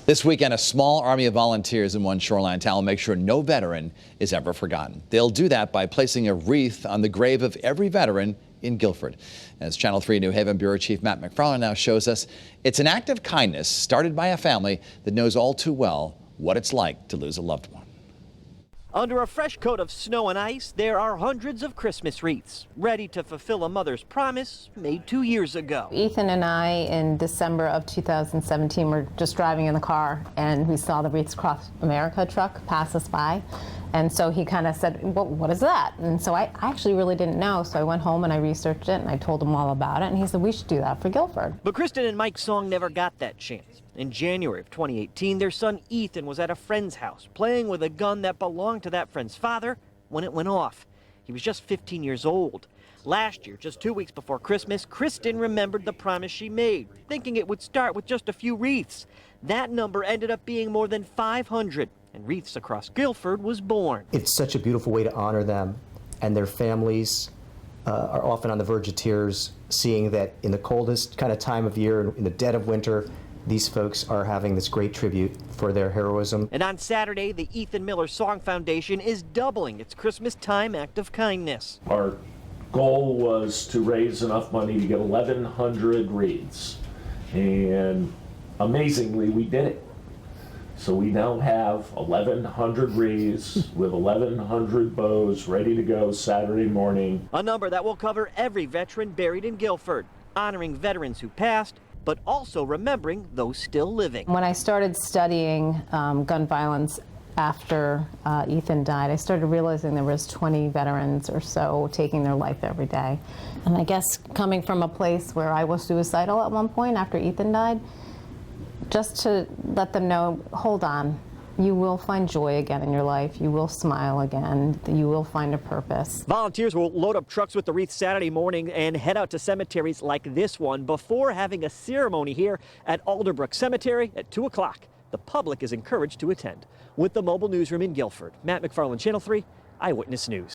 This weekend, a small army of volunteers in one shoreline town will make sure no veteran is ever forgotten. They'll do that by placing a wreath on the grave of every veteran in Guilford. As Channel 3 New Haven Bureau Chief Matt McFarland now shows us, it's an act of kindness started by a family that knows all too well what it's like to lose a loved one. Under a fresh coat of snow and ice, there are hundreds of Christmas wreaths, ready to fulfill a mother's promise made 2 years ago. Ethan and I, in December of 2017, were just driving in the car, and we saw the Wreaths Across America truck pass us by. And so he kind of said, well, what is that? And so I actually really didn't know, so I went home and I researched it, and I told him all about it, and he said, we should do that for Guilford. But Kristen and Mike Song never got that chance. In January of 2018, their son Ethan was at a friend's house playing with a gun that belonged to that friend's father when it went off. He was just 15 years old. Last year, just 2 weeks before Christmas, Kristen remembered the promise she made, thinking it would start with just a few wreaths. That number ended up being more than 500, and Wreaths Across Guilford was born. It's such a beautiful way to honor them, and their families are often on the verge of tears, seeing that in the coldest kind of time of year, in the dead of winter, these folks are having this great tribute for their heroism. And on Saturday, the Ethan Miller Song Foundation is doubling its Christmas time act of kindness. Our goal was to raise enough money to get 1,100 wreaths, and amazingly, we did it. So we now have 1,100 wreaths with 1,100 bows ready to go Saturday morning. A number that will cover every veteran buried in Guilford, honoring veterans who passed, but also remembering those still living. When I started studying gun violence after Ethan died, I started realizing there was 20 veterans or so taking their life every day. And I guess coming from a place where I was suicidal at one point after Ethan died, just to let them know, hold on, you will find joy again in your life. You will smile again. You will find a purpose. Volunteers will load up trucks with the wreath Saturday morning and head out to cemeteries like this one before having a ceremony here at Alderbrook Cemetery at 2 o'clock. The public is encouraged to attend. With the mobile newsroom in Guilford, Matt McFarland, Channel 3 Eyewitness News.